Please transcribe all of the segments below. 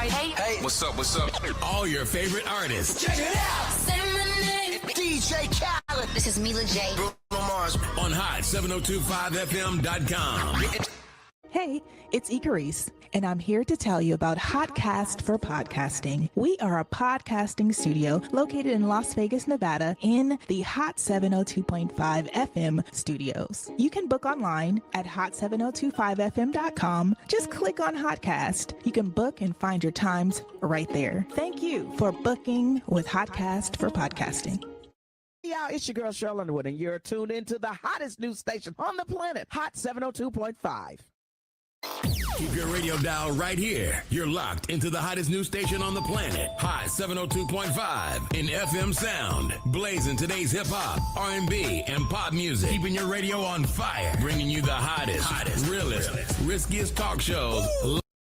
Hey, what's up, what's up? All your favorite artists. Check it out. DJ Khaled. This is Mila J. Bruno Mars. On hot7025fm.com. Hey, it's Icarice, and I'm here to tell you about Hotcast for Podcasting. We are a podcasting studio located in Las Vegas, Nevada, in the Hot 702.5 FM studios. You can book online at hot7025fm.com. Just click on Hotcast. You can book and find your times right there. Thank you for booking with Hotcast for Podcasting. Y'all, it's your girl Cheryl Underwood, and you're tuned into the hottest news station on the planet, Hot 702.5. Keep your radio dial right here. You're locked into the hottest news station on the planet. Hot 702.5 in FM sound. Blazing today's hip-hop, R&B, and pop music. Keeping your radio on fire. Bringing you the hottest, realest, riskiest talk shows.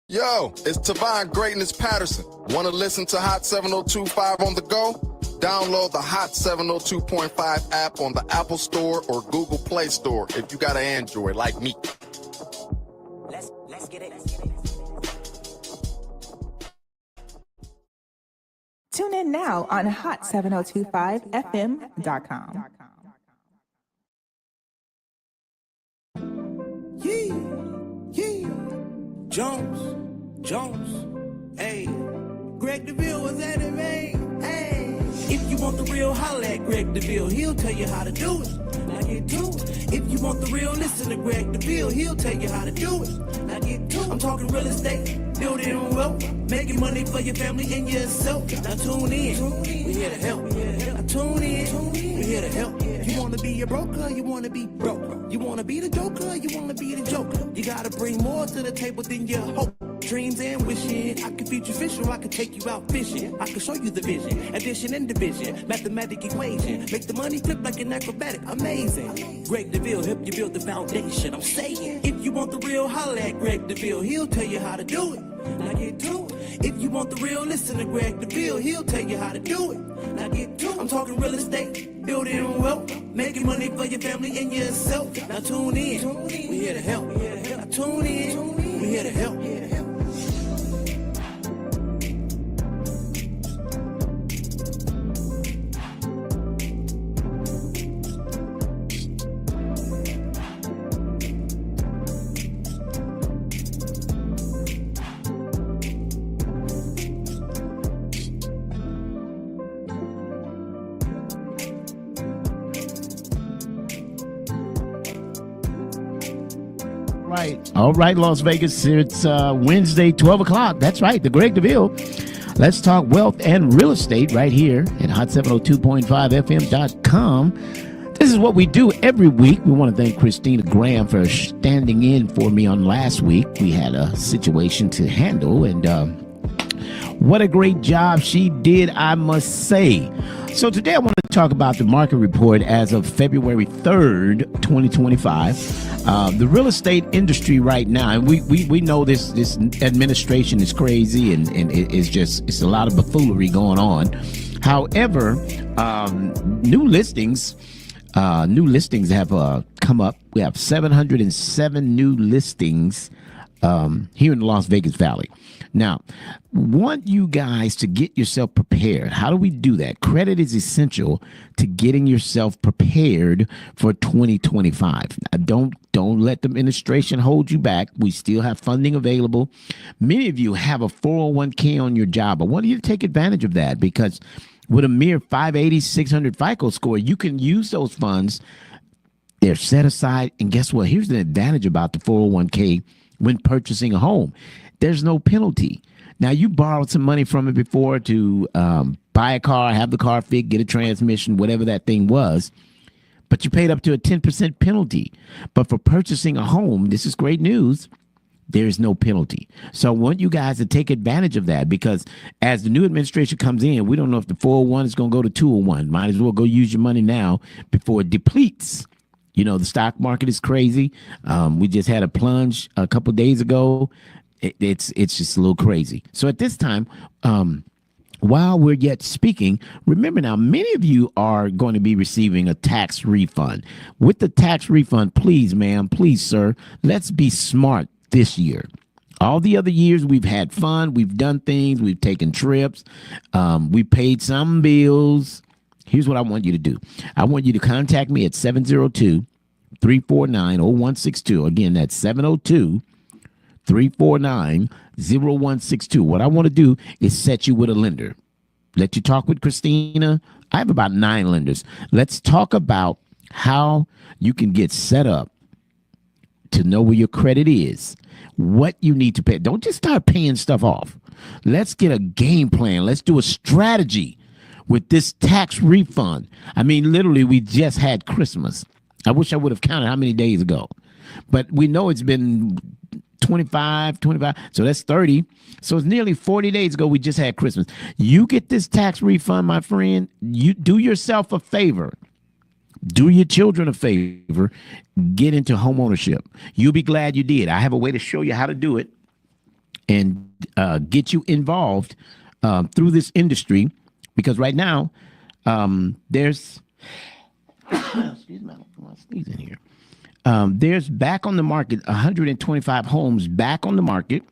Yo, it's Tavon Greatness Patterson. Want to listen to Hot 702.5 on the go? Download the Hot 702.5 app on the Apple Store or Google Play Store if you got an Android like me. Let's get it. Tune in now on hot7025fm.com. Yeah. Jones, hey. Greg Deville was at it, man. Hey. If you want the real, holla at Greg Deville. He'll tell you how to do it. Now get to it. If you want the real, listen to Greg Deville. He'll tell you how to do it. Now get to it. I'm talking real estate, building wealth, making money for your family and yourself. Now tune in. We here to help. Now tune in. We here to help. You want to be a broker, you want to be broke. You want to be the joker, you want to be the joker. You got to bring more to the table than your hope. Dreams and wishing. I can feed you fish or I can take you out fishing. I can show you the vision, addition and division, mathematic equation. Make the money flip like an acrobatic, amazing. Greg Deville help you build the foundation. I'm saying, if you want the real, holla at Greg Deville. He'll tell you how to do it. Now get to it. If you want the real, listen to Greg Deville. He'll tell you how to do it. Now get to it. I'm talking real estate, building wealth, making money for your family and yourself. Now tune in. We here to help. Now tune in. We here to help. All right, Las Vegas, it's Wednesday, 12 o'clock. That's right, the Greg Deville. Let's talk wealth and real estate right here at hot702.5fm.com. This is what we do every week. We want to thank Christina Graham for standing in for me on last week. We had a situation to handle, and what a great job she did, I must say. So today I want to talk about the market report as of February 3rd, 2025. The real estate industry right now, and we know this administration is crazy and it's a lot of buffoonery going on. However, new listings have come up. We have 707 new listings here in the Las Vegas Valley. Now, want you guys to get yourself prepared. How do we do that? Credit is essential to getting yourself prepared for 2025. Don't let the administration hold you back. We still have funding available. Many of you have a 401k on your job. I want you to take advantage of that because with a mere 580, 600 FICO score, you can use those funds. They're set aside. And guess what? Here's the advantage about the 401k when purchasing a home. There's no penalty. Now, you borrowed some money from it before to buy a car, have the car fixed, get a transmission, whatever that thing was, but you paid up to a 10% penalty. But for purchasing a home, this is great news, there is no penalty. So I want you guys to take advantage of that because as the new administration comes in, we don't know if the 401 is going to go to 201. Might as well go use your money now before it depletes. You know, the stock market is crazy. We just had a plunge a couple of days ago. It's just a little crazy. So at this time, while we're yet speaking, remember now, many of you are going to be receiving a tax refund. With the tax refund, please, ma'am, please, sir, let's be smart this year. All the other years we've had fun, we've done things, we've taken trips, we paid some bills. Here's what I want you to do. I want you to contact me at 702-349-0162. Again, that's 702-349-0162. What I want to do is set you with a lender. Let you talk with Christina. I have about 9 lenders. Let's talk about how you can get set up to know where your credit is, what you need to pay. Don't just start paying stuff off. Let's get a game plan. Let's do a strategy with this tax refund. I mean, literally, we just had Christmas. I wish I would have counted how many days ago. But we know it's been 25, so that's 30. So it's nearly 40 days ago we just had Christmas. You get this tax refund, my friend, you do yourself a favor. Do your children a favor. Get into home ownership. You'll be glad you did. I have a way to show you how to do it and get you involved through this industry, because right now there's excuse me, I don't want to sneeze in here. There's back on the market 125 homes back on the market.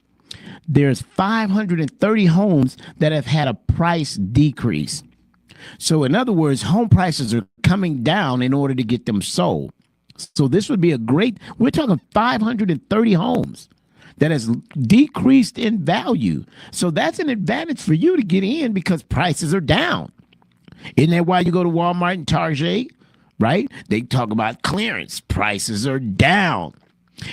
There's 530 homes that have had a price decrease. So in other words, home prices are coming down in order to get them sold. So this would be a great, we're talking 530 homes that has decreased in value. So that's an advantage for you to get in because prices are down. Isn't that why you go to Walmart and Target, right? They talk about clearance. Prices are down.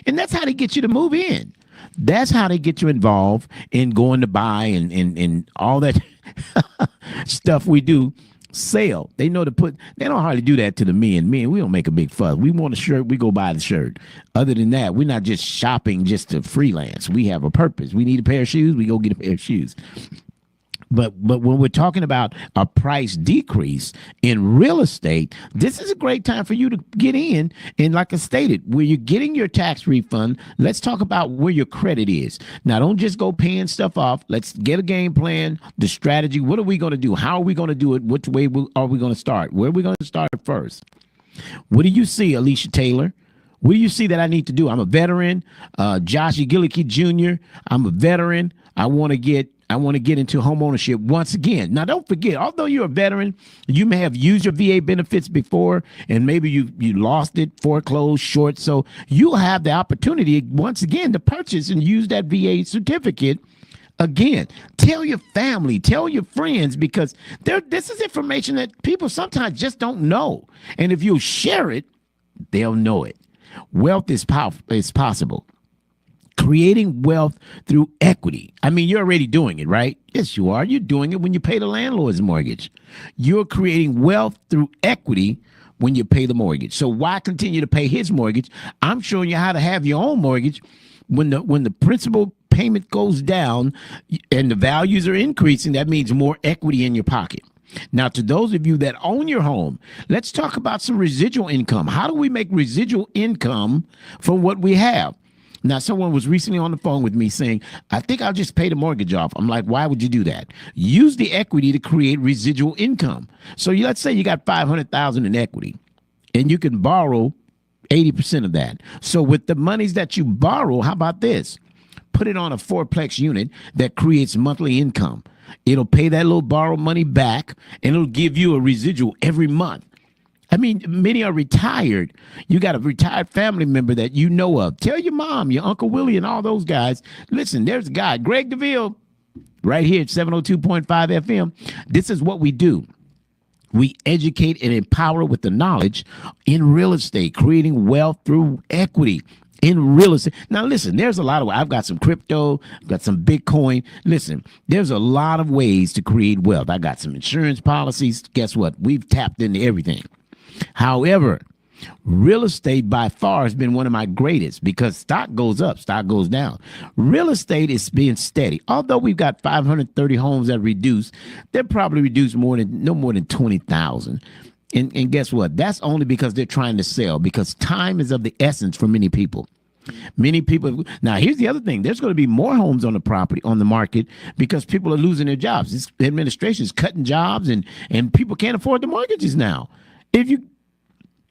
And that's how they get you to move in. That's how they get you involved in going to buy and all that stuff we do. Sale. They know to put, they don't hardly do that to the men. Men, we don't make a big fuss. We want a shirt, we go buy the shirt. Other than that, we're not just shopping just to freelance. We have a purpose. We need a pair of shoes, we go get a pair of shoes. But when we're talking about a price decrease in real estate, this is a great time for you to get in. And like I stated, where you're getting your tax refund, let's talk about where your credit is. Now, don't just go paying stuff off. Let's get a game plan, the strategy. What are we going to do? How are we going to do it? Which way are we going to start? Where are we going to start first? What do you see, Alicia Taylor? What do you see that I need to do? I'm a veteran. Joshie Gillicky Jr., I'm a veteran. I want to get into home ownership once again. Now, don't forget, although you're a veteran, you may have used your VA benefits before, and maybe you lost it, foreclosed, short. So you'll have the opportunity once again to purchase and use that VA certificate again. Tell your family, tell your friends, because this is information that people sometimes just don't know. And if you share it, they'll know it. Wealth is possible. Creating wealth through equity. I mean, you're already doing it, right? Yes, you are. You're doing it when you pay the landlord's mortgage. You're creating wealth through equity when you pay the mortgage. So why continue to pay his mortgage? I'm showing you how to have your own mortgage when the principal payment goes down and the values are increasing. That means more equity in your pocket. Now, to those of you that own your home, let's talk about some residual income. How do we make residual income from what we have? Now, someone was recently on the phone with me saying, I think I'll just pay the mortgage off. I'm like, why would you do that? Use the equity to create residual income. So let's say you got $500,000 in equity and you can borrow 80% of that. So with the monies that you borrow, how about this? Put it on a fourplex unit that creates monthly income. It'll pay that little borrowed money back and it'll give you a residual every month. I mean, many are retired. You got a retired family member that you know of. Tell your mom, your Uncle Willie, and all those guys. Listen, there's a guy, Greg Deville, right here at 702.5 FM. This is what we do. We educate and empower with the knowledge in real estate, creating wealth through equity in real estate. Now, listen, there's a lot of, I've got some crypto, I've got some Bitcoin. Listen, there's a lot of ways to create wealth. I got some insurance policies. Guess what? We've tapped into everything. However, real estate by far has been one of my greatest because stock goes up, stock goes down. Real estate is being steady. Although we've got 530 homes that reduced, they're probably reduced no more than 20,000. And guess what? That's only because they're trying to sell, because time is of the essence for many people. Many people. Now, here's the other thing. There's going to be more homes on the market because people are losing their jobs. This administration is cutting jobs and people can't afford the mortgages now. If you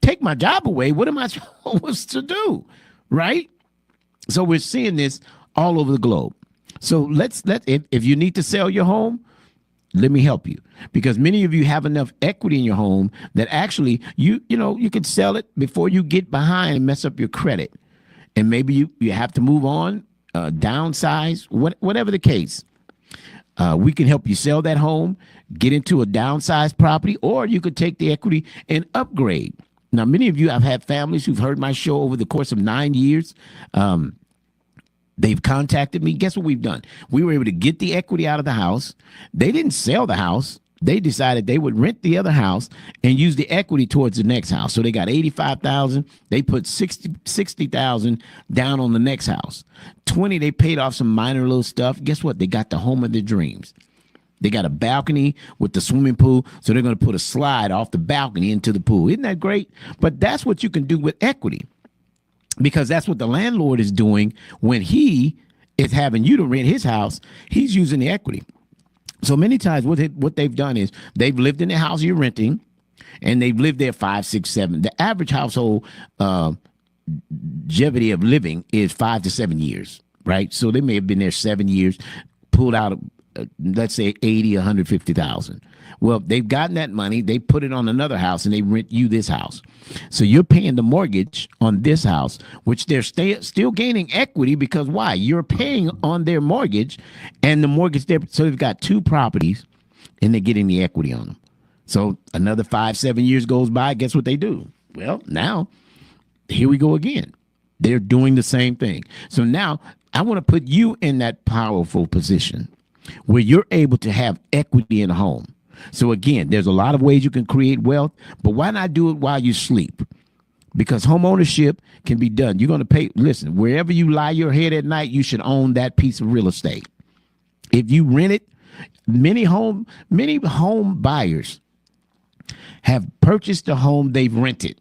take my job away, what am I supposed to do? Right? So we're seeing this all over the globe. So if you need to sell your home, let me help you, because many of you have enough equity in your home that actually you could sell it before you get behind and mess up your credit. And maybe you have to move on, downsize, whatever the case. We can help you sell that home, get into a downsized property, or you could take the equity and upgrade. Now, many of you, I've had families who've heard my show over the course of 9 years. They've contacted me. Guess what we've done? We were able to get the equity out of the house. They didn't sell the house. They decided they would rent the other house and use the equity towards the next house. So they got $85,000. They put $60,000 down on the next house. $20,000, they paid off some minor little stuff. Guess what? They got the home of their dreams. They got a balcony with the swimming pool, so they're going to put a slide off the balcony into the pool. Isn't that great? But that's what you can do with equity, because that's what the landlord is doing when he is having you to rent his house. He's using the equity. So many times what they've done is they've lived in the house you're renting, and they've lived there 5, 6, 7. The average household longevity of living is 5 to 7 years, right? So they may have been there 7 years, pulled out, let's say 80, 150,000. Well, they've gotten that money, they put it on another house, and they rent you this house. So you're paying the mortgage on this house, which they're still gaining equity, because why? You're paying on their mortgage, and the mortgage there. So they've got 2 properties, and they're getting the equity on them. So another 5, 7 years goes by. Guess what they do? Well, now here we go again. They're doing the same thing. So now I want to put you in that powerful position where you're able to have equity in a home. So again, there's a lot of ways you can create wealth, but why not do it while you sleep? Because home ownership can be done. You're going to pay. Listen, wherever you lie your head at night, you should own that piece of real estate. If you rent it, many home buyers have purchased a home they've rented.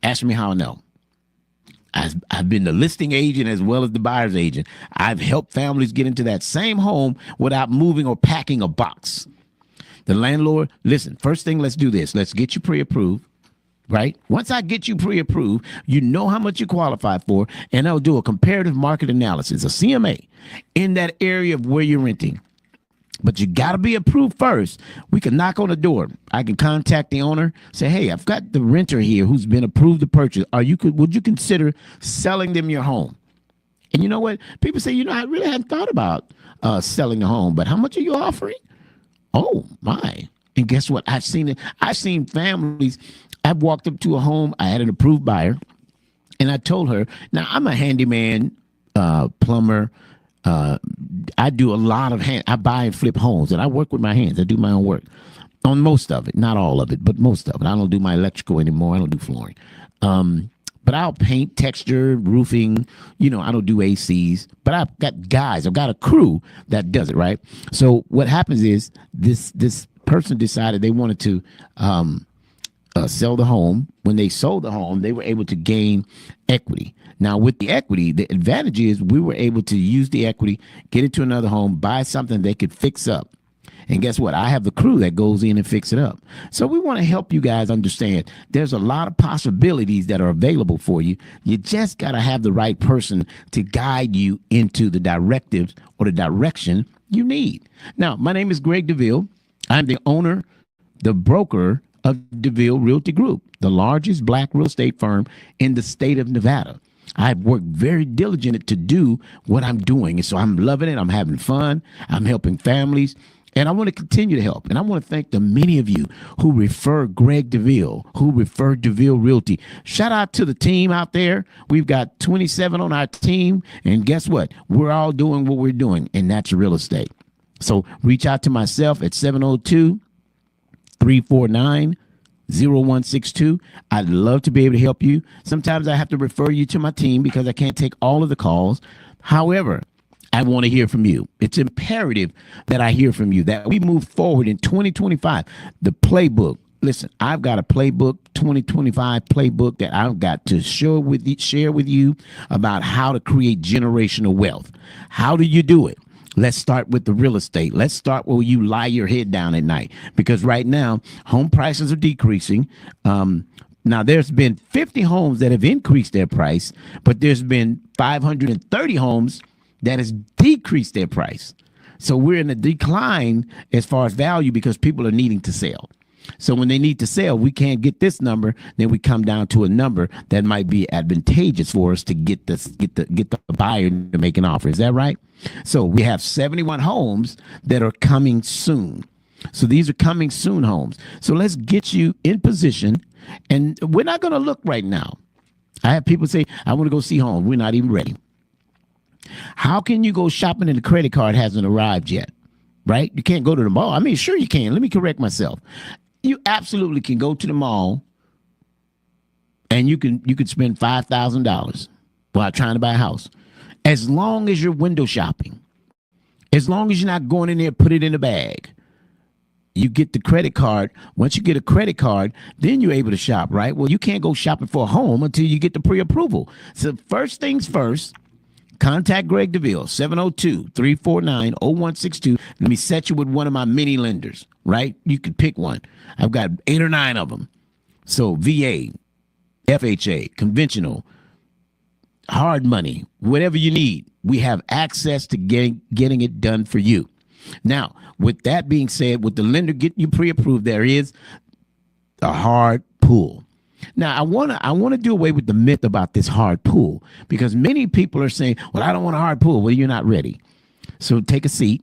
Ask me how I know. I've been the listing agent as well as the buyer's agent. I've helped families get into that same home without moving or packing a box. The landlord, listen, first thing, let's do this. Let's get you pre-approved, right? Once I get you pre-approved, you know how much you qualify for, and I'll do a comparative market analysis, a CMA, in that area of where you're renting. But you got to be approved first. We can knock on the door. I can contact the owner, say, hey, I've got the renter here who's been approved to purchase. Would you consider selling them your home? And you know what? People say, I really hadn't thought about selling the home, but how much are you offering? Oh, my. And guess what? I've seen it. I've seen families. I've walked up to a home. I had an approved buyer, and I told her, now I'm a handyman, plumber. I do a lot of I buy and flip homes, and I work with my hands. I do my own work on most of it, not all of it, but most of it. I don't do my electrical anymore. I don't do flooring. But I'll paint, texture, roofing. I don't do ACs, but I've got guys. I've got a crew that does it, right? So what happens is this person decided they wanted to sell the home. When they sold the home, they were able to gain equity. Now, with the equity, the advantage is we were able to use the equity, get it to another home, buy something they could fix up. And guess what? I have the crew that goes in and fix it up. So we want to help you guys understand there's a lot of possibilities that are available for you. You just got to have the right person to guide you into the directives or the direction you need. Now, my name is Greg Deville. I'm the owner, the broker of Deville Realty Group, the largest black real estate firm in the state of Nevada. I've worked very diligent to do what I'm doing. And so I'm loving it. I'm having fun. I'm helping families. And I want to continue to help. And I want to thank the many of you who refer Greg Deville, who refer Deville Realty. Shout out to the team out there. We've got 27 on our team. And guess what? We're all doing what we're doing, and that's real estate. So reach out to myself at 702-349-0162. I'd love to be able to help you. Sometimes I have to refer you to my team because I can't take all of the calls. However, I want to hear from you. It's imperative that I hear from you, that we move forward in 2025. The playbook. Listen, I've got a playbook, 2025 playbook that I've got to share with you about how to create generational wealth. How do you do it? Let's start with the real estate. Let's start where you lie your head down at night, because right now home prices are decreasing. Now, there's been 50 homes that have increased their price, but there's been 530 homes that has decreased their price. So we're in a decline as far as value because people are needing to sell. So when they need to sell, we can't get this number. Then we come down to a number that might be advantageous for us to get the buyer to make an offer. Is that right? So we have 71 homes that are coming soon. So these are coming soon homes. So let's get you in position. And we're not going to look right now. I have people say, I want to go see homes. We're not even ready. How can you go shopping and the credit card hasn't arrived yet? Right? You can't go to the mall. I mean, sure you can. Let me correct myself. You absolutely can go to the mall and you could spend $5,000 while trying to buy a house. As long as you're window shopping, as long as you're not going in there, put it in a bag. You get the credit card. Once you get a credit card, then you're able to shop, right? Well, you can't go shopping for a home until you get the pre-approval. So first things first, contact Greg Deville, 702-349-0162. Let me set you with one of my mini lenders, right? You can pick one. I've got 8 or 9 of them. So VA, FHA, conventional, hard money, whatever you need, we have access to getting it done for you. Now, with that being said, with the lender getting you pre-approved, there is a hard pull. Now, I want to do away with the myth about this hard pull because many people are saying, well, I don't want a hard pull. Well, you're not ready. So take a seat.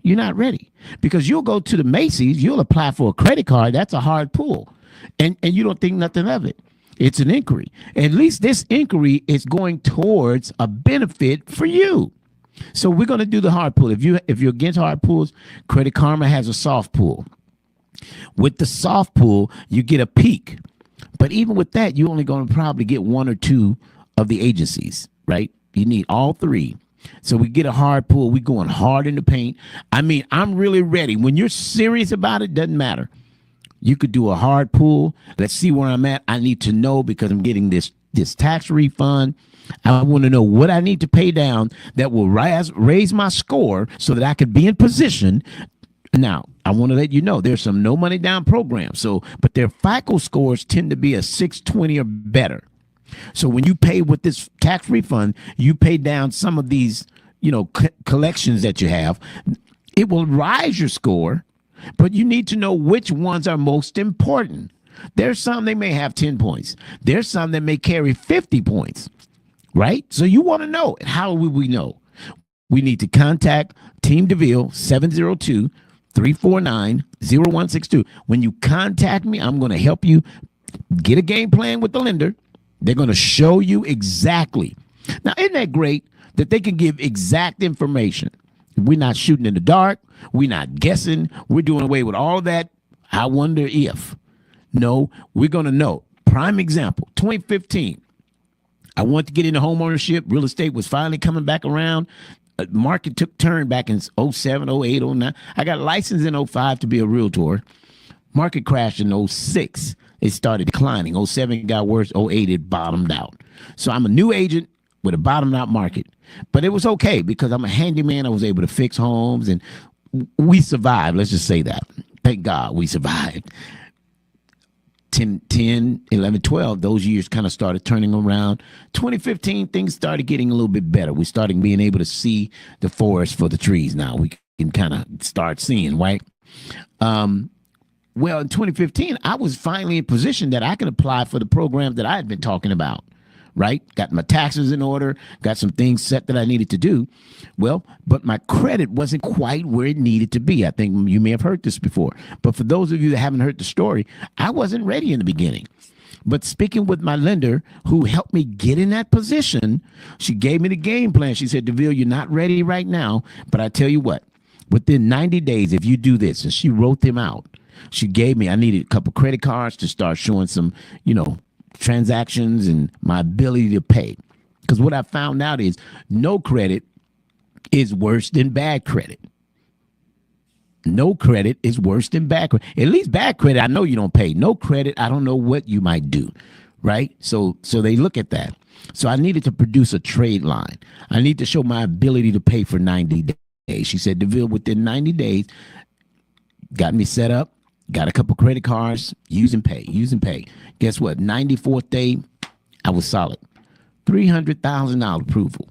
You're not ready because you'll go to the Macy's, you'll apply for a credit card. That's a hard pull. And you don't think nothing of it. It's an inquiry. At least this inquiry is going towards a benefit for you. So we're going to do the hard pull. If you're against hard pulls, Credit Karma has a soft pull. With the soft pull, you get a peak. But even with that, you're only going to probably get 1 or 2 of the agencies, right? You need all 3. So we get a hard pull. We're going hard in the paint. I mean, I'm really ready. When you're serious about it, doesn't matter. You could do a hard pull. Let's see where I'm at. I need to know because I'm getting this tax refund. I want to know what I need to pay down that will raise my score so that I could be in position. Now, I want to let you know there's some no money down programs. But their FICO scores tend to be a 620 or better. So when you pay with this tax refund, you pay down some of these, collections that you have. It will rise your score, but you need to know which ones are most important. There's some they may have 10 points. There's some that may carry 50 points. Right? So you want to know. How will we know? We need to contact Team Deville, 702-349-0162. When you contact me, I'm going to help you get a game plan with the lender. They're going to show you exactly. Now, isn't that great that they can give exact information? We're not shooting in the dark. We're not guessing. We're doing away with all that. I wonder if. No, we're going to know. Prime example, 2015. I wanted to get into home ownership. Real estate was finally coming back around. Market took turn back in 07, 08, 09. I got licensed in 05 to be a realtor. Market crashed in 06. It started declining. 07 got worse. 08 it bottomed out. So I'm a new agent with a bottomed out market. But it was okay because I'm a handyman. I was able to fix homes and we survived. Let's just say that. Thank God we survived. 10, 11, 12, those years kind of started turning around. 2015, things started getting a little bit better. We started being able to see the forest for the trees now. We can kind of start seeing, right? Well, in 2015, I was finally in position that I could apply for the program that I had been talking about, right? Got my taxes in order, got some things set that I needed to do. Well, but my credit wasn't quite where it needed to be. I think you may have heard this before. But for those of you that haven't heard the story, I wasn't ready in the beginning. But speaking with my lender who helped me get in that position, she gave me the game plan. She said, Deville, you're not ready right now. But I tell you what, within 90 days, if you do this, and she wrote them out, she gave me, I needed a couple credit cards to start showing some, transactions and my ability to pay. Because what I found out is no credit is worse than bad credit. No credit is worse than bad credit. At least bad credit, I know you don't pay. No credit, I don't know what you might do, right? So they look at that. So I needed to produce a trade line. I need to show my ability to pay for 90 days. She said, Deville, within 90 days, got me set up. got a couple credit cards, use and pay. Guess what? 94th day, I was solid. $300,000 approval.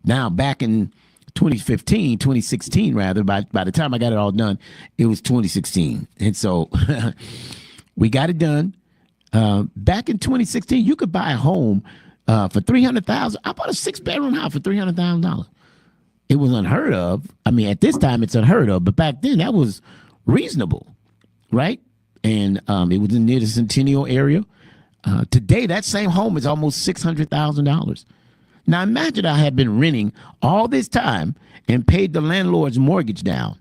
Now, back in 2016 rather, by the time I got it all done, it was 2016. And so we got it done. Back in 2016, you could buy a home for $300,000. I bought a 6-bedroom house for $300,000. It was unheard of. I mean, at this time, it's unheard of, but back then that was reasonable, right? And it was near the Centennial area. Today, that same home is almost $600,000. Now, imagine I had been renting all this time and paid the landlord's mortgage down.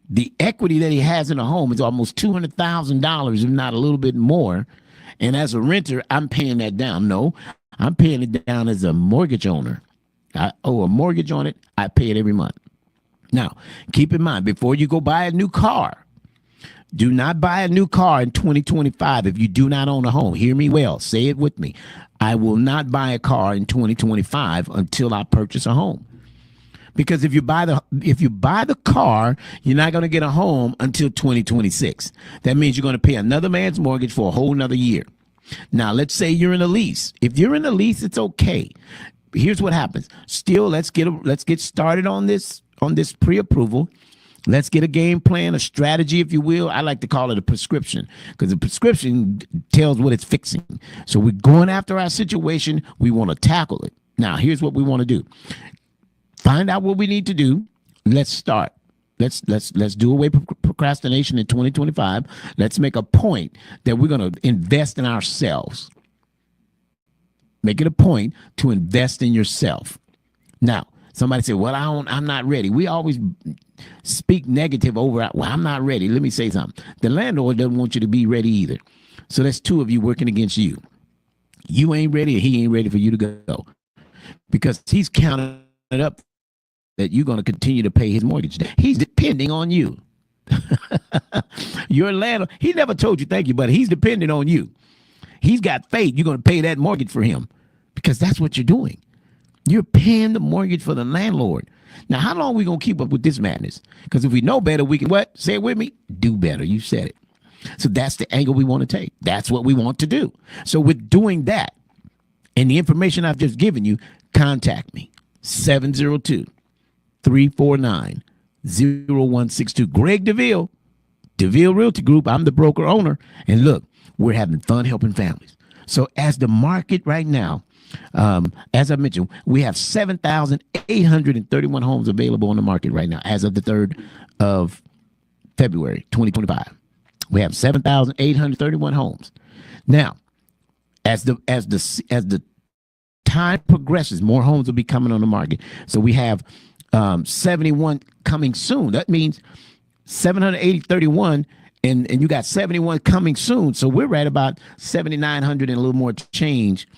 The equity that he has in a home is almost $200,000, if not a little bit more. And as a renter, I'm paying that down. No, I'm paying it down as a mortgage owner. I owe a mortgage on it. I pay it every month. Now, keep in mind, before you go buy a new car, do not buy a new car in 2025 if you do not own a home. Hear me well. Say it with me. I will not buy a car in 2025 until I purchase a home. Because if you buy the car, you're not going to get a home until 2026. That means you're going to pay another man's mortgage for a whole nother year. Now, let's say you're in a lease. If you're in a lease, it's okay. Here's what happens. Still, let's get started on this pre-approval. Let's get a game plan, a strategy, if you will. I like to call it a prescription because the prescription tells what it's fixing. So we're going after our situation. We want to tackle it. Now, here's what we want to do. Find out what we need to do. Let's start. Let's do away with procrastination in 2025. Let's make a point that we're going to invest in ourselves. Make it a point to invest in yourself. Now, somebody said, well, I'm not ready. We always speak negative over, well, I'm not ready. Let me say something. The landlord doesn't want you to be ready either. So that's two of you working against you. You ain't ready and he ain't ready for you to go because he's counting it up that you're going to continue to pay his mortgage. He's depending on you. Your landlord, he never told you thank you, but he's depending on you. He's got faith you're going to pay that mortgage for him because that's what you're doing. You're paying the mortgage for the landlord. Now, how long are we going to keep up with this madness? Because if we know better, we can what? Say it with me. Do better. You said it. So that's the angle we want to take. That's what we want to do. So with doing that and the information I've just given you, contact me. 702-349-0162. Greg Deville, Deville Realty Group. I'm the broker owner. And look, we're having fun helping families. So as the market right now, as I mentioned, we have 7,831 homes available on the market right now as of the 3rd of February, 2025. We have 7,831 homes. Now, as the time progresses, more homes will be coming on the market. So we have 71 coming soon. That means 731 and you got 71 coming soon. So we're right about 7,900 and a little more change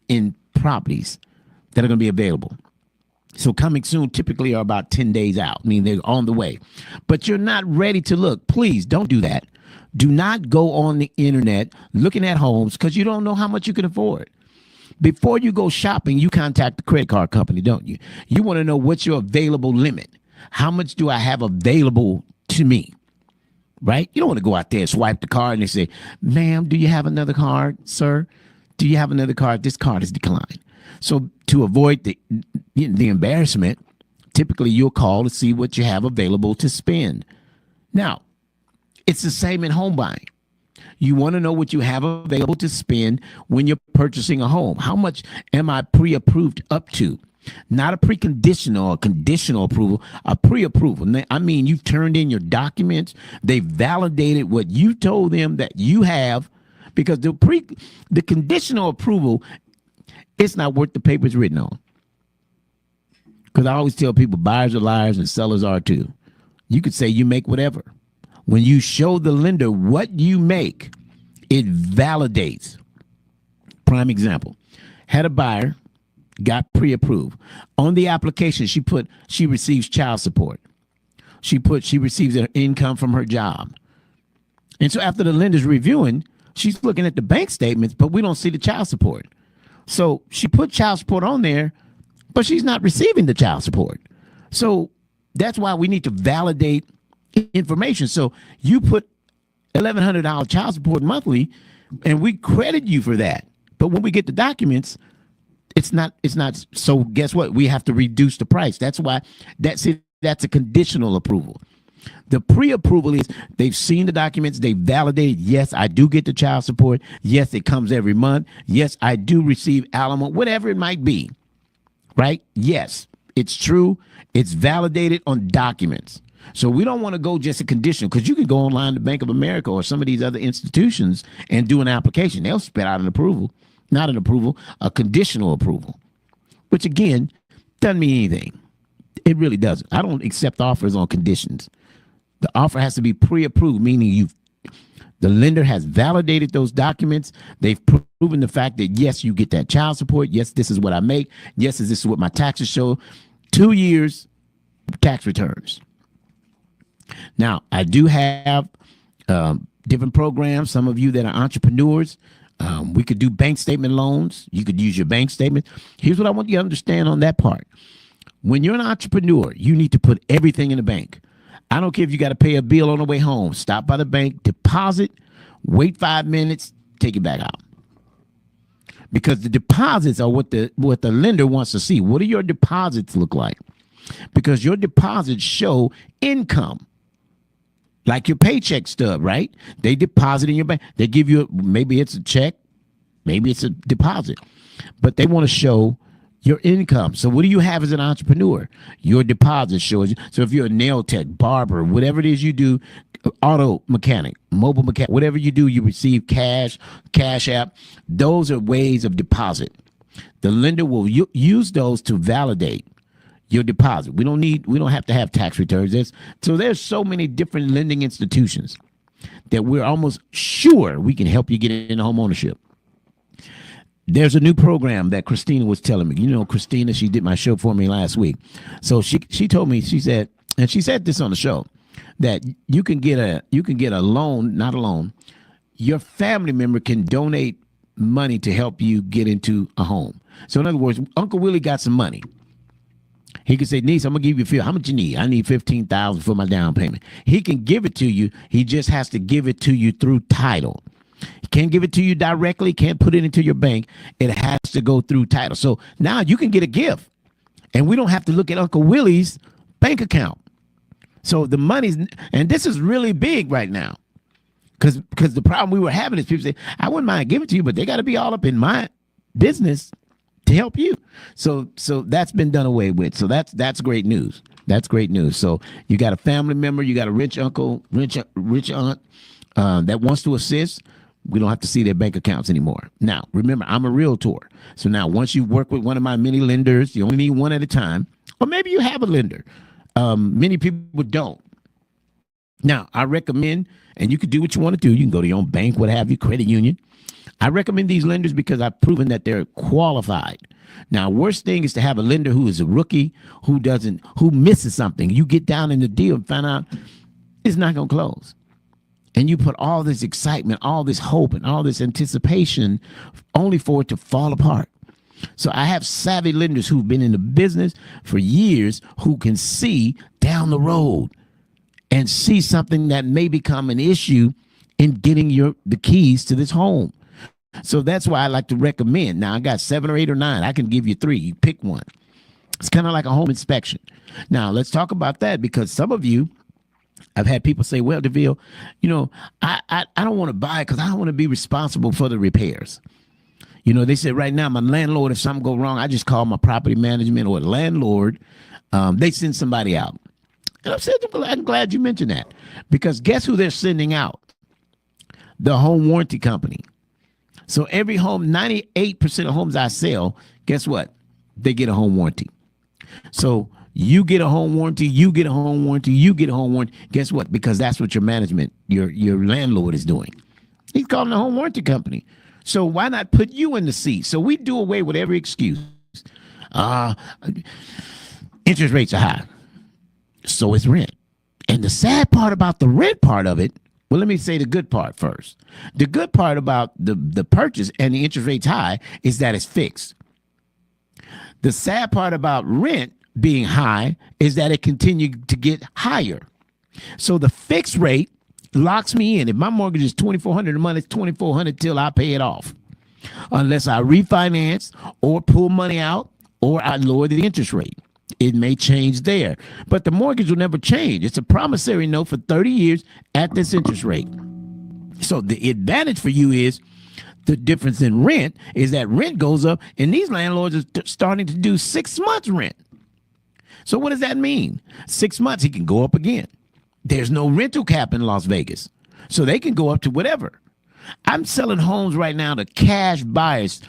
in properties that are going to be available. So coming soon typically are about 10 days out. I mean, they're on the way. But you're not ready to look. Please don't do that. Do not go on the internet looking at homes because you don't know how much you can afford. Before you go shopping, you contact the credit card company, don't you? You want to know what's your available limit. How much do I have available to me? Right? You don't want to go out there and swipe the card and they say, ma'am, do you have another card, sir? Do you have another card? This card is declined. So to avoid the embarrassment, typically you'll call to see what you have available to spend. Now, it's the same in home buying. You want to know what you have available to spend when you're purchasing a home. How much am I pre-approved up to? Not a preconditional or conditional approval, a pre-approval. I mean, you've turned in your documents. They validated what you told them that you have, because the conditional approval, it's not worth the paper it's written on. Because I always tell people buyers are liars and sellers are too. You could say you make whatever. When you show the lender what you make, it validates. Prime example, had a buyer, got pre-approved. On the application, she receives child support. She receives her income from her job. And so after the lender's reviewing, she's looking at the bank statements, but we don't see the child support. So she put child support on there, but she's not receiving the child support. So that's why we need to validate information. So you put $1,100 child support monthly, and we credit you for that. But when we get the documents, it's not. So guess what? We have to reduce the price. That's why that's a conditional approval. The pre-approval is they've seen the documents, they've validated, yes, I do get the child support. Yes, it comes every month. Yes, I do receive alimony, whatever it might be, right? Yes, it's true. It's validated on documents. So we don't want to go just a conditional, because you can go online to Bank of America or some of these other institutions and do an application. They'll spit out an approval, not an approval, a conditional approval, which again, doesn't mean anything. It really doesn't. I don't accept offers on conditions. The offer has to be pre-approved, meaning the lender has validated those documents. They've proven the fact that, yes, you get that child support. Yes, this is what I make. Yes, this is what my taxes show. 2 years tax returns. Now, I do have different programs. Some of you that are entrepreneurs, we could do bank statement loans. You could use your bank statement. Here's what I want you to understand on that part. When you're an entrepreneur, you need to put everything in the bank. I don't care if you got to pay a bill on the way home. Stop by the bank, deposit, wait 5 minutes, take it back out. Because the deposits are what the lender wants to see. What do your deposits look like? Because your deposits show income. Like your paycheck stub, right? They deposit in your bank. They give you, maybe it's a check, maybe it's a deposit, but they want to show your income. So what do you have as an entrepreneur? Your deposit shows you. So if you're a nail tech, barber, whatever it is you do, auto mechanic, mobile mechanic, whatever you do, you receive cash app. Those are ways of deposit. The lender will use those to validate your deposit. We don't have to have tax returns. There's so many different lending institutions that we're almost sure we can help you get into home ownership. There's a new program that Christina was telling me. You know, Christina, she did my show for me last week. So she told me, she said this on the show, that you can get a loan, not a loan. Your family member can donate money to help you get into a home. So in other words, Uncle Willie got some money. He can say, niece, I'm gonna give you how much you need? I need $15,000 for my down payment. He can give it to you. He just has to give it to you through title. He can't give it to you directly, can't put it into your bank. It has to go through title. So now you can get a gift, and we don't have to look at Uncle Willie's bank account. So the money's, and this is really big right now, because the problem we were having is people say, I wouldn't mind giving it to you, but they got to be all up in my business to help you. So that's been done away with. So that's great news. That's great news. So you got a family member, you got a rich uncle, rich aunt that wants to assist. We don't have to see their bank accounts anymore. Now, remember, I'm a realtor. So now once you work with one of my many lenders, you only need one at a time, or maybe you have a lender. Many people don't. Now, I recommend, and you can do what you want to do. You can go to your own bank, what have you, credit union. I recommend these lenders because I've proven that they're qualified. Now, worst thing is to have a lender who is a rookie, who misses something. You get down in the deal and find out it's not going to close. And you put all this excitement, all this hope, and all this anticipation only for it to fall apart. So I have savvy lenders who've been in the business for years who can see down the road and see something that may become an issue in getting the keys to this home. So that's why I like to recommend. Now, I got 7 or 8 or 9. I can give you 3. You pick one. It's kind of like a home inspection. Now, let's talk about that, because some of you, I've had people say, well, Deville, you know, I don't want to buy it because I don't want to be responsible for the repairs. You know, they said right now, my landlord, if something go wrong, I just call my property management or the landlord. They send somebody out. And I said, I'm glad you mentioned that, because guess who they're sending out? The home warranty company. So every home, 98% of homes I sell, guess what? They get a home warranty. So you get a home warranty, you get a home warranty, you get a home warranty. Guess what? Because that's what your management, your landlord is doing. He's calling the home warranty company. So why not put you in the seat? So we do away with every excuse. Interest rates are high. So it's rent. And the sad part about the rent part of it, well, let me say the good part first. The good part about the purchase and the interest rates high is that it's fixed. The sad part about rent being high is that it continued to get higher. So the fixed rate locks me in. If my mortgage is $2,400 a month, it's $2,400 till I pay it off. Unless I refinance or pull money out or I lower the interest rate. It may change there. But the mortgage will never change. It's a promissory note for 30 years at this interest rate. So the advantage for you is the difference in rent is that rent goes up, and these landlords are starting to do 6 months rent. So what does that mean? 6 months, he can go up again. There's no rental cap in Las Vegas, so they can go up to whatever. I'm selling homes right now to cash buyers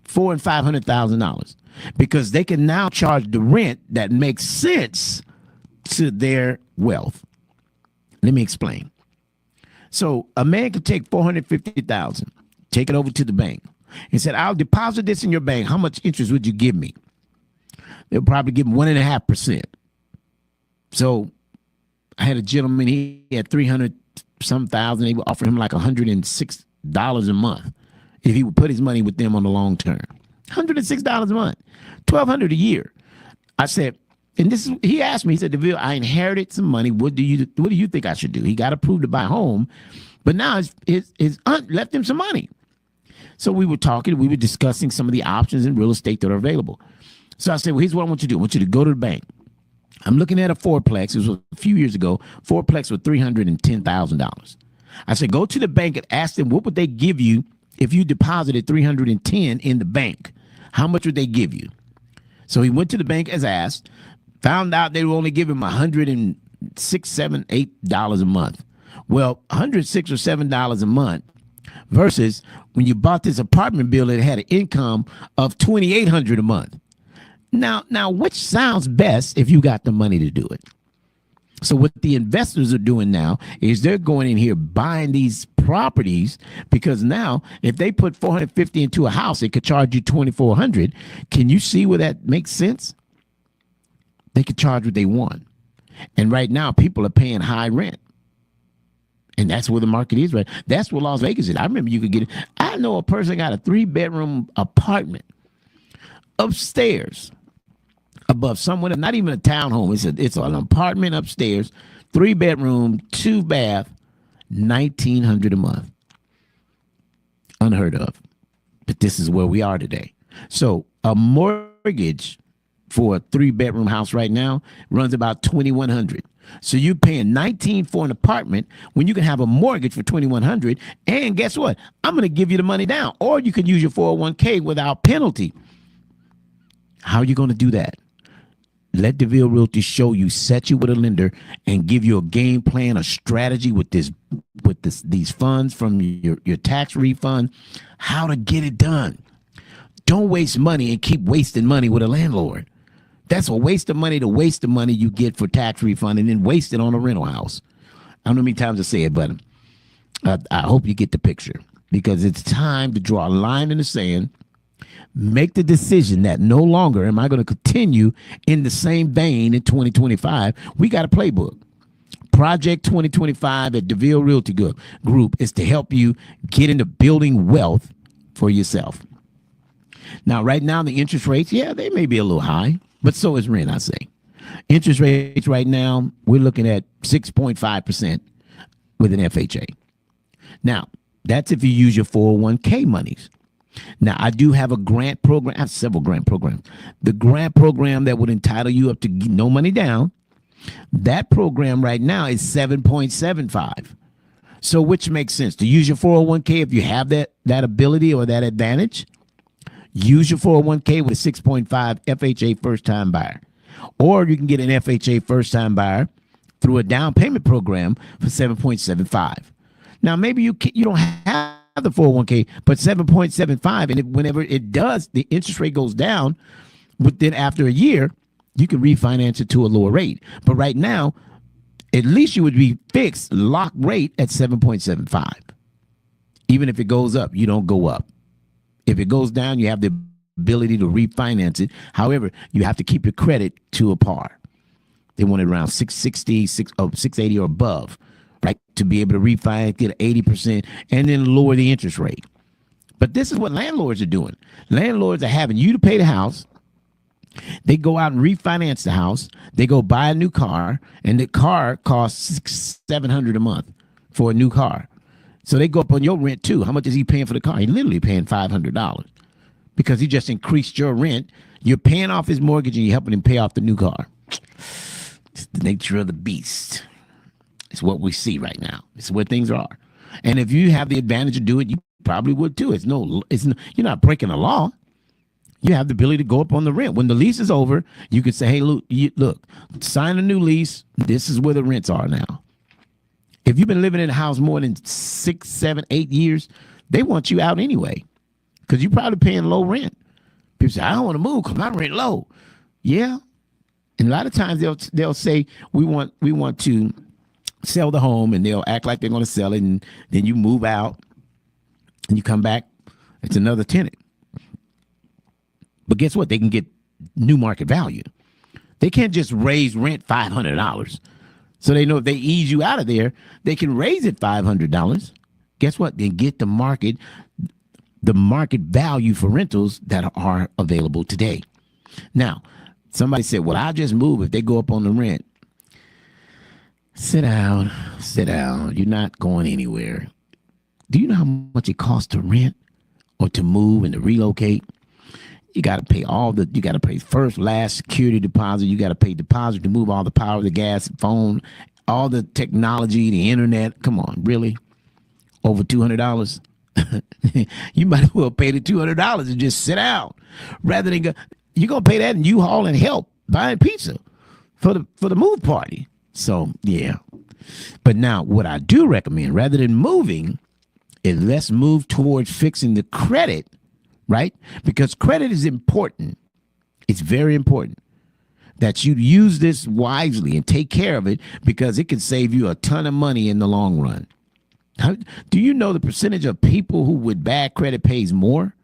$400,000 and $500,000 because they can now charge the rent that makes sense to their wealth. Let me explain. So a man could take $450,000, take it over to the bank, and said, "I'll deposit this in your bank. How much interest would you give me?" They'll probably give him 1.5%. So I had a gentleman, he had 300 some thousand. They would offer him like $106 a month if he would put his money with them on the long term. $106 a month, $1,200 a year. I said, and this is, he asked me, he said, "Deville, I inherited some money. What do you think I should do?" He got approved to buy a home, but now his aunt left him some money. So we were talking, we were discussing some of the options in real estate that are available. So I said, "Well, here's what I want you to do. I want you to go to the bank. I'm looking at a fourplex. It was a few years ago. Fourplex with $310,000. I said, go to the bank and ask them what would they give you if you deposited $310 in the bank. How much would they give you?" So he went to the bank as asked, found out they were only giving him $106, $7, $8 a month. Well, $106 or $7 a month versus when you bought this apartment building, it had an income of $2,800 a month. Now, which sounds best if you got the money to do it? So what the investors are doing now is they're going in here buying these properties because now if they put $450 into a house, it could charge you $2,400. Can you see where that makes sense? They could charge what they want. And right now people are paying high rent. And that's where the market is, right? That's where Las Vegas is. I remember you could get it. I know a person got a 3-bedroom apartment upstairs above someone, not even a townhome. It's an apartment upstairs, 3-bedroom, 2-bath, $1,900 a month. Unheard of. But this is where we are today. So a mortgage for a 3-bedroom house right now runs about $2,100. So you're paying $19 for an apartment when you can have a mortgage for $2,100. And guess what? I'm going to give you the money down, or you can use your 401k without penalty. How are you going to do that? Let Deville Realty show you, set you with a lender, and give you a game plan, a strategy with these funds from your tax refund, how to get it done. Don't waste money and keep wasting money with a landlord. That's a waste of money to waste the money you get for tax refund and then waste it on a rental house. I don't know how many times I say it, but I hope you get the picture, because it's time to draw a line in the sand. Make the decision that no longer am I going to continue in the same vein in 2025. We got a playbook. Project 2025 at Deville Realty Group is to help you get into building wealth for yourself. Now, right now, the interest rates, yeah, they may be a little high, but so is rent, I say. Interest rates right now, we're looking at 6.5% with an FHA. Now, that's if you use your 401k monies. Now, I do have a grant program. I have several grant programs. The grant program that would entitle you up to no money down, that program right now is 7.75. So which makes sense? To use your 401k if you have that ability or that advantage, use your 401k with a 6.5 FHA first-time buyer. Or you can get an FHA first-time buyer through a down payment program for 7.75. Now, maybe you don't have the 401k, but 7.75, and whenever it does, the interest rate goes down. But then after a year, you can refinance it to a lower rate. But right now, at least you would be fixed lock rate at 7.75. Even if it goes up, you don't go up. If it goes down, you have the ability to refinance it. However, you have to keep your credit to a par. They want it around 660, 680 or above, right, to be able to refinance, get 80%, and then lower the interest rate. But this is what landlords are doing. Landlords are having you to pay the house. They go out and refinance the house. They go buy a new car, and the car costs $700 a month for a new car. So they go up on your rent too. How much is he paying for the car? He literally paying $500 because he just increased your rent. You're paying off his mortgage and you're helping him pay off the new car. It's the nature of the beast. It's what we see right now. It's where things are. And if you have the advantage to do it, you probably would too. You're not breaking the law. You have the ability to go up on the rent. When the lease is over, you could say, hey, look, sign a new lease. This is where the rents are now. If you've been living in a house more than 6, 7, 8 years, they want you out anyway because you're probably paying low rent. People say, I don't want to move because my rent low. Yeah. And a lot of times they'll say, we want to sell the home, and they'll act like they're going to sell it, and then you move out and you come back, it's another tenant. But guess what? They can get new market value. They can't just raise rent $500. So they know if they ease you out of there, they can raise it $500. Guess what? They get the market value for rentals that are available today. Now, somebody said, well, I'll just move if they go up on the rent. Sit down. You're not going anywhere. Do you know how much it costs to rent or to move and to relocate? You got to pay you got to pay first, last, security deposit. You got to pay deposit to move all the power, the gas, phone, all the technology, the internet. Come on, really? Over $200? You might as well pay the $200 and just sit down rather than you're going to pay that in U-Haul and help buying pizza for the move party. So, yeah. But now what I do recommend, rather than moving, is let's move towards fixing the credit, right? Because credit is important. It's very important that you use this wisely and take care of it because it can save you a ton of money in the long run. Do you know the percentage of people who with bad credit pays more?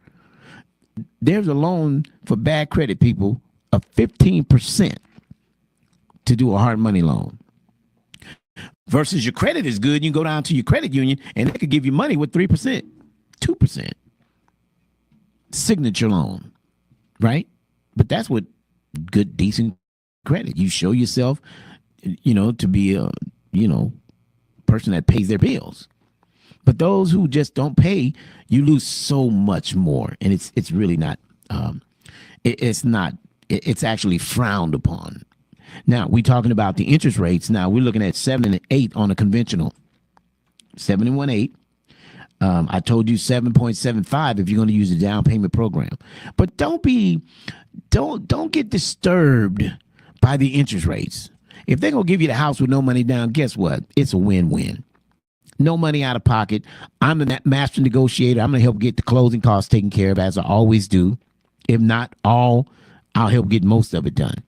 There's a loan for bad credit people of 15% to do a hard money loan. Versus your credit is good, you can go down to your credit union and they could give you money with 3%, 2%. Signature loan, right? But that's what good, decent credit. You show yourself, to be a, person that pays their bills. But those who just don't pay, you lose so much more. And it's really not, it's actually frowned upon. Now, we're talking about the interest rates. Now, we're looking at 7 and 8 on a conventional. 7 and 1/8. I told you 7.75 if you're going to use the down payment program. But don't get disturbed by the interest rates. If they're going to give you the house with no money down, guess what? It's a win-win. No money out of pocket. I'm the master negotiator. I'm going to help get the closing costs taken care of, as I always do. If not all, I'll help get most of it done.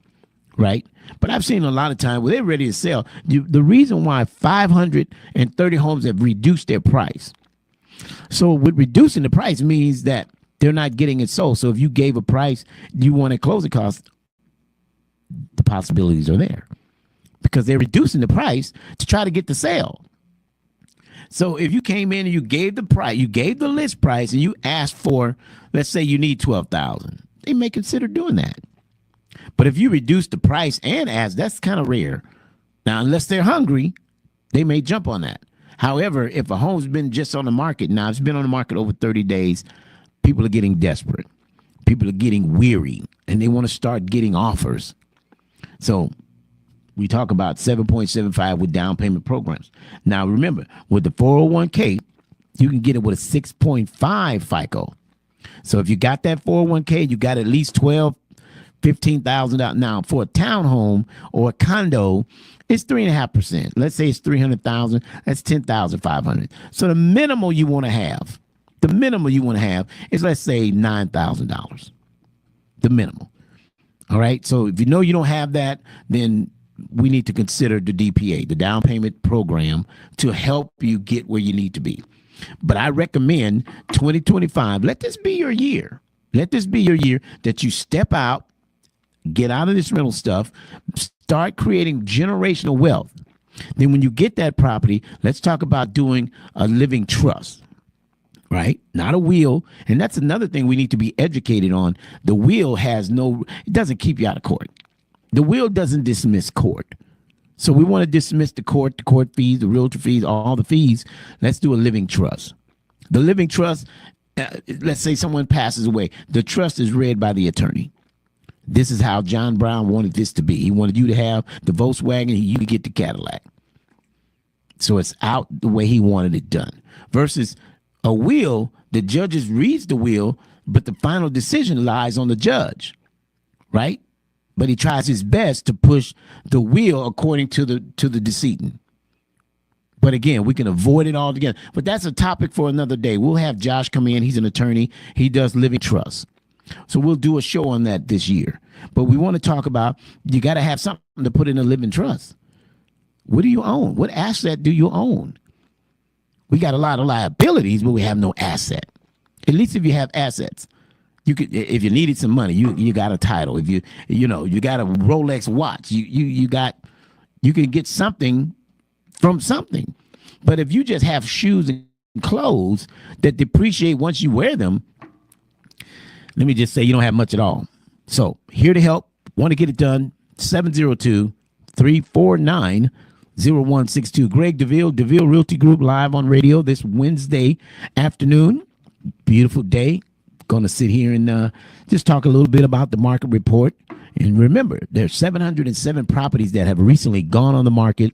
Right? But I've seen a lot of time where they're ready to sell. The reason why 530 homes have reduced their price. So with reducing the price means that they're not getting it sold. So if you gave a price, you wanted closing costs, the possibilities are there because they're reducing the price to try to get the sale. So if you came in and you gave the price, you gave the list price and you asked for, let's say you need $12,000, they may consider doing that. But if you reduce the price and ask, that's kind of rare. Now, unless they're hungry, they may jump on that. However, if a home's been just on the market, now it's been on the market over 30 days, people are getting desperate. People are getting weary, and they want to start getting offers. So we talk about 7.75 with down payment programs. Now, remember, with the 401k, you can get it with a 6.5 FICO. So if you got that 401k, you got at least $15,000 out. Now, for a townhome or a condo, it's 3.5%. Let's say it's 300,000. That's 10,500. So the minimal you want to have, is, let's say, $9,000. The minimal. All right. So if you know you don't have that, then we need to consider the DPA, the down payment program, to help you get where you need to be. But I recommend 2025. Let this be your year. Let this be your year that you step out, get out of this rental stuff, start creating generational wealth. Then when you get that property, let's talk about doing a living trust, right? Not a will. And that's another thing we need to be educated on. The will it doesn't keep you out of court. The will doesn't dismiss court. So we want to dismiss the court fees, the realtor fees, all the fees. Let's do a living trust. The living trust, let's say someone passes away. The trust is read by the attorney. This is how John Brown wanted this to be. He wanted you to have the Volkswagen, you to get the Cadillac. So it's out the way he wanted it done. Versus a will, the judge reads the will, but the final decision lies on the judge, right? But he tries his best to push the will according to the decedent. But again, we can avoid it altogether. But that's a topic for another day. We'll have Josh come in. He's an attorney. He does living trust. So we'll do a show on that this year. But we want to talk about, you got to have something to put in a living trust. What do you own? What asset do you own? We got a lot of liabilities, but we have no asset. At least if you have assets, you could, if you needed some money, you got a title. If you got a Rolex watch, you can get something from something. But if you just have shoes and clothes that depreciate once you wear them, let me just say you don't have much at all. So here to help, want to get it done, 702-349-0162. Greg Deville, Deville Realty Group, live on radio this Wednesday afternoon. Beautiful day. Going to sit here and just talk a little bit about the market report. And remember, there's 707 properties that have recently gone on the market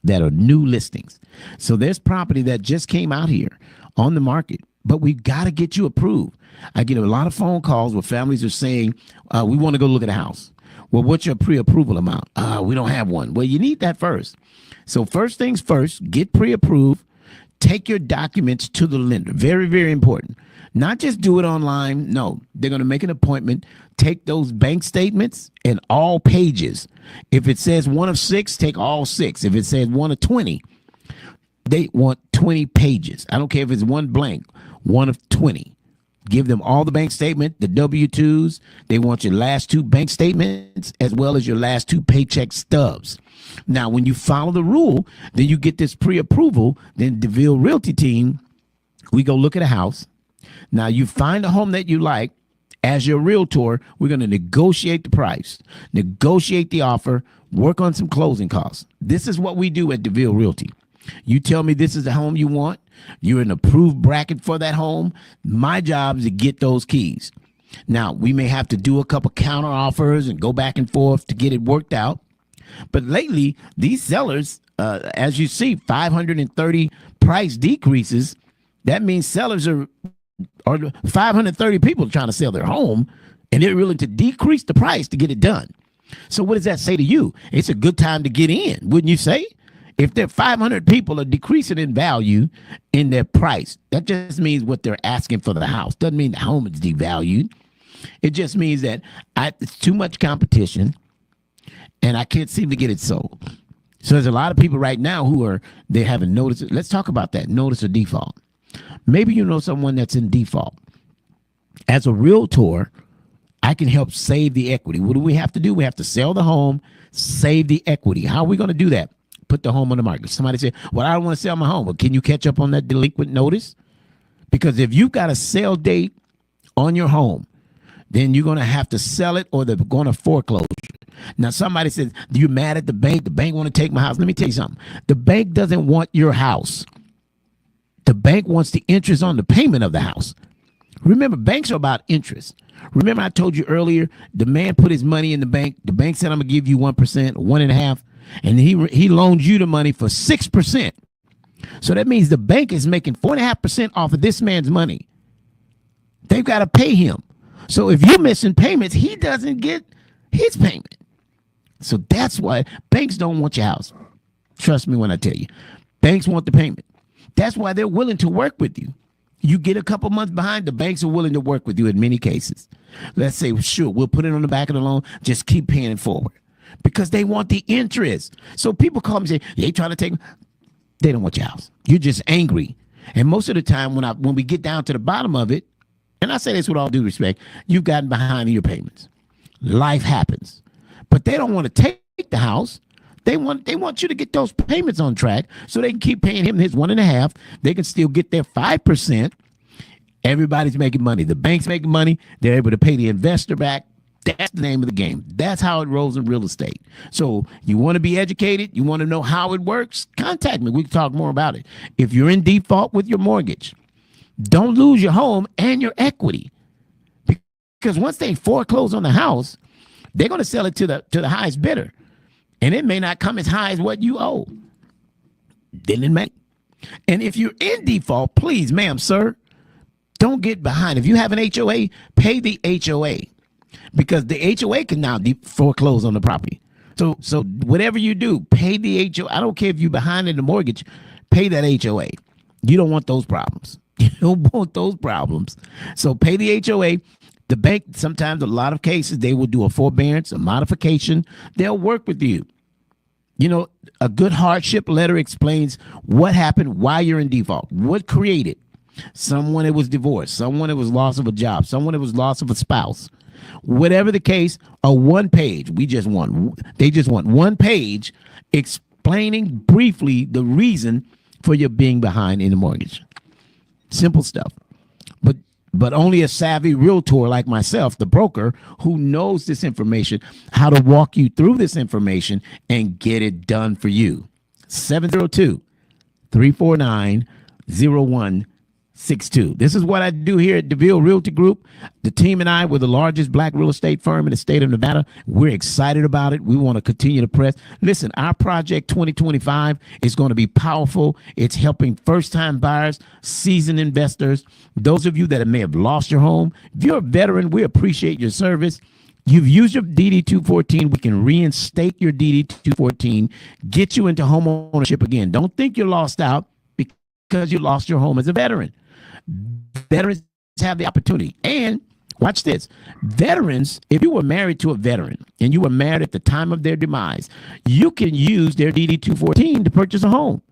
that are new listings. So there's property that just came out here on the market, but we've got to get you approved. I get a lot of phone calls where families are saying, we want to go look at a house. Well, what's your pre-approval amount? We don't have one. Well, you need that first. So first things first, get pre-approved. Take your documents to the lender. Very, very important. Not just do it online. No, they're going to make an appointment. Take those bank statements and all pages. If it says 1 of 6, take all 6. If it says 1 of 20, they want 20 pages. I don't care if it's one blank, 1 of 20. Give them all the bank statement, the W-2s. They want your last 2 bank statements as well as your last 2 paycheck stubs. Now, when you follow the rule, then you get this pre-approval. Then Deville Realty team, we go look at a house. Now, you find a home that you like. As your realtor, we're going to negotiate the price, negotiate the offer, work on some closing costs. This is what we do at Deville Realty. You tell me this is the home you want. You're an approved bracket for that home. My job is to get those keys. Now, we may have to do a couple counter offers and go back and forth to get it worked out. But lately, these sellers, as you see, 530 price decreases. That means sellers are 530 people trying to sell their home, and they're willing to decrease the price to get it done. So what does that say to you? It's a good time to get in, wouldn't you say? If there 500 people are decreasing in value in their price, that just means what they're asking for the house. Doesn't mean the home is devalued. It just means that it's too much competition, and I can't seem to get it sold. So there's a lot of people right now they haven't noticed. Let's talk about that. Notice of default. Maybe you know someone that's in default. As a realtor, I can help save the equity. What do we have to do? We have to sell the home, save the equity. How are we going to do that? Put the home on the market. Somebody said, well, I don't want to sell my home. Well, can you catch up on that delinquent notice? Because if you've got a sale date on your home, then you're going to have to sell it or they're going to foreclose. Now, somebody says, you're mad at the bank. The bank want to take my house. Let me tell you something. The bank doesn't want your house. The bank wants the interest on the payment of the house. Remember, banks are about interest. Remember, I told you earlier, the man put his money in the bank. The bank said, I'm going to give you 1%, 1.5%. And he loaned you the money for 6%. So that means the bank is making 4.5% off of this man's money. They've got to pay him. So if you're missing payments, he doesn't get his payment. So that's why banks don't want your house. Trust me when I tell you. Banks want the payment. That's why they're willing to work with you. You get a couple months behind, the banks are willing to work with you in many cases. Let's say, sure, we'll put it on the back of the loan. Just keep paying it forward. Because they want the interest. So people call me and say, they trying to take, they don't want your house. You're just angry. And most of the time when we get down to the bottom of it, and I say this with all due respect, you've gotten behind in your payments. Life happens. But they don't want to take the house. They want you to get those payments on track so they can keep paying him his 1.5%. They can still get their 5%. Everybody's making money. The bank's making money. They're able to pay the investor back. That's the name of the game. That's how it rolls in real estate. So you want to be educated? You want to know how it works? Contact me. We can talk more about it. If you're in default with your mortgage, don't lose your home and your equity. Because once they foreclose on the house, they're going to sell it to the highest bidder. And it may not come as high as what you owe. Then it may. And if you're in default, please, ma'am, sir, don't get behind. If you have an HOA, pay the HOA. Because the HOA can now foreclose on the property. So whatever you do, pay the HOA. I don't care if you're behind in the mortgage, pay that HOA. You don't want those problems. You don't want those problems. So pay the HOA. The bank, sometimes a lot of cases, they will do a forbearance, a modification. They'll work with you. You know, a good hardship letter explains what happened, why you're in default, what created. Someone that was divorced, someone that was loss of a job, someone that was loss of a spouse. Whatever the case, a one page, they just want one page explaining briefly the reason for your being behind in the mortgage. Simple stuff. But only a savvy realtor like myself, the broker, who knows this information, how to walk you through this information and get it done for you. 702-349-0162. This is what I do here at Deville Realty Group. The team and I, we're the largest black real estate firm in the state of Nevada. We're excited about it. We want to continue to press. Listen, our project 2025 is going to be powerful. It's helping first-time buyers, seasoned investors, those of you that may have lost your home. If you're a veteran, we appreciate your service. You've used your DD-214. We can reinstate your DD-214, get you into home ownership again. Don't think you're lost out because you lost your home as a veteran. Veterans have the opportunity. And watch this. Veterans, if you were married to a veteran and you were married at the time of their demise, you can use their DD-214 to purchase a home.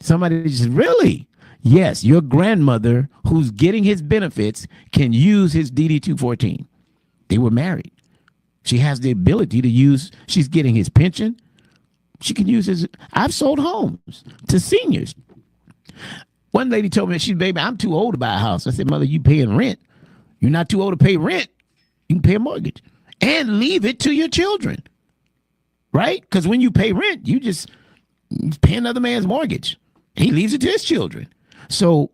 Somebody says, really? Yes, your grandmother who's getting his benefits can use his DD-214. They were married. She has the ability to use, she's getting his pension. She can use his, I've sold homes to seniors. One lady told me, baby, I'm too old to buy a house. I said, mother, you paying rent. You're not too old to pay rent. You can pay a mortgage and leave it to your children, right? Because when you pay rent, you pay another man's mortgage. He leaves it to his children. So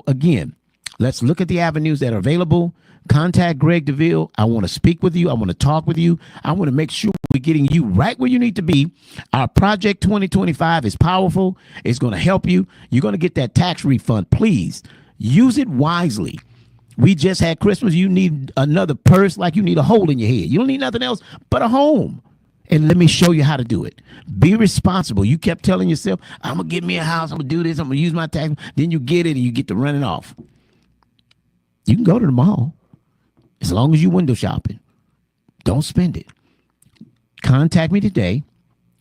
again, let's look at the avenues that are available. Contact Greg Deville. I want to speak with you. I want to talk with you. I want to make sure we're getting you right where you need to be. Our project 2025 is powerful. It's going to help you. You're going to get that tax refund. Please use it wisely. We just had Christmas. You need another purse like you need a hole in your head. You don't need nothing else but a home. And let me show you how to do it. Be responsible. You kept telling yourself, I'm going to get me a house. I'm going to do this. I'm going to use my tax. Then you get it and you get to running off. You can go to the mall. As long as you window shopping, don't spend it. Contact me today,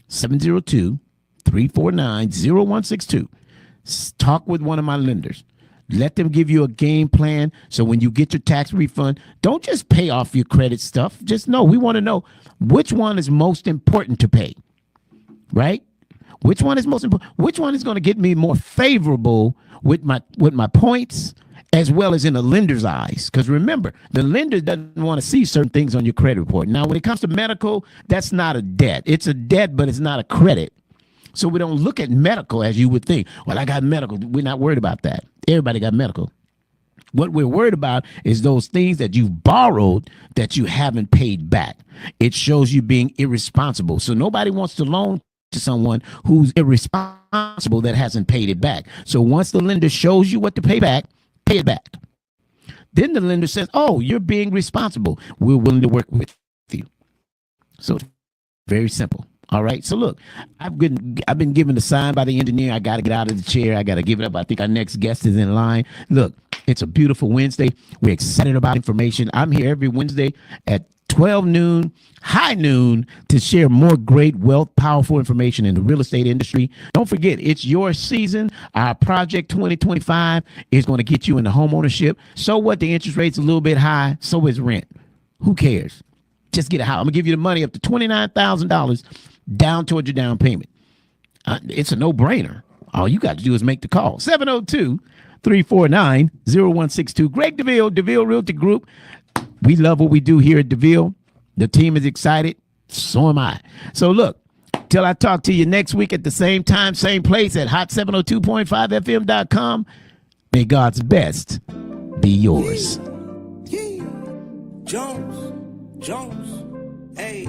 702-349-0162. Talk with one of my lenders. Let them give you a game plan so when you get your tax refund, don't just pay off your credit stuff. Just know, we want to know which one is most important to pay, right? Which one is most important? Which one is going to get me more favorable with my points as well as in the lender's eyes? Because remember, the lender doesn't want to see certain things on your credit report. Now, when it comes to medical, that's not a debt. It's a debt, but it's not a credit. So we don't look at medical as you would think. Well, I got medical. We're not worried about that. Everybody got medical. What we're worried about is those things that you've borrowed that you haven't paid back. It shows you being irresponsible. So nobody wants to loan to someone who's irresponsible that hasn't paid it back. So once the lender shows you what to pay back, pay it back. Then the lender says, oh, you're being responsible. We're willing to work with you. So very simple. All right. So look, I've been given the sign by the engineer. I got to get out of the chair. I got to give it up. I think our next guest is in line. Look, it's a beautiful Wednesday. We're excited about information. I'm here every Wednesday at 12 noon, high noon, to share more great wealth, powerful information in the real estate industry. Don't forget, it's your season. Our project 2025 is going to get you into home ownership. So what? The interest rate's a little bit high. So is rent. Who cares? Just get a house. I'm going to give you the money up to $29,000 down towards your down payment. It's a no-brainer. All you got to do is make the call. 702-349-0162. Greg Deville, Deville Realty Group. We love what we do here at Deville. The team is excited. So am I. So look, till I talk to you next week at the same time, same place at hot702.5fm.com. May God's best be yours. Jones, hey,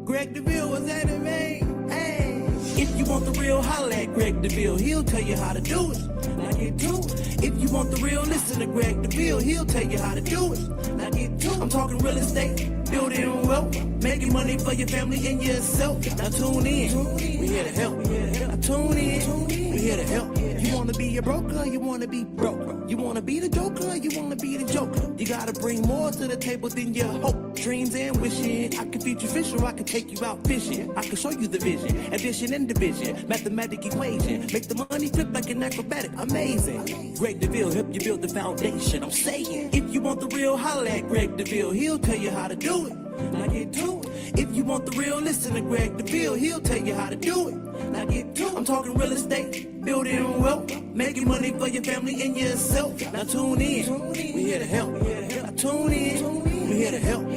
Greg Deville was at it, man. Hey, if you want the real, holla at Greg Deville. He'll tell you how to do it. Now get to it. If you want the real, listen to Greg Deville. He'll tell you how to do it. Now get to it. I'm talking real estate, building wealth, making money for your family and yourself. Now tune in. We here to help. Now tune in. We here to help. You wanna be a broker, you wanna be broke. You wanna be the joker, you wanna be the joker. You gotta bring more to the table than your hope, dreams and wishing. I can feed you fish or I can take you out fishing. I can show you the vision, addition and division, mathematic equation. Make the money flip like an acrobatic, amazing. Greg Deville help you build the foundation. I'm saying, if you want the real, holla at Greg Deville. He'll tell you how to do it. Now get to it. If you want the real, listen to Greg Deville. He'll tell you how to do it. Now get to it. I'm talking real estate, building wealth, making money for your family and yourself. Now tune in. We here to help. Now tune in. We here to help.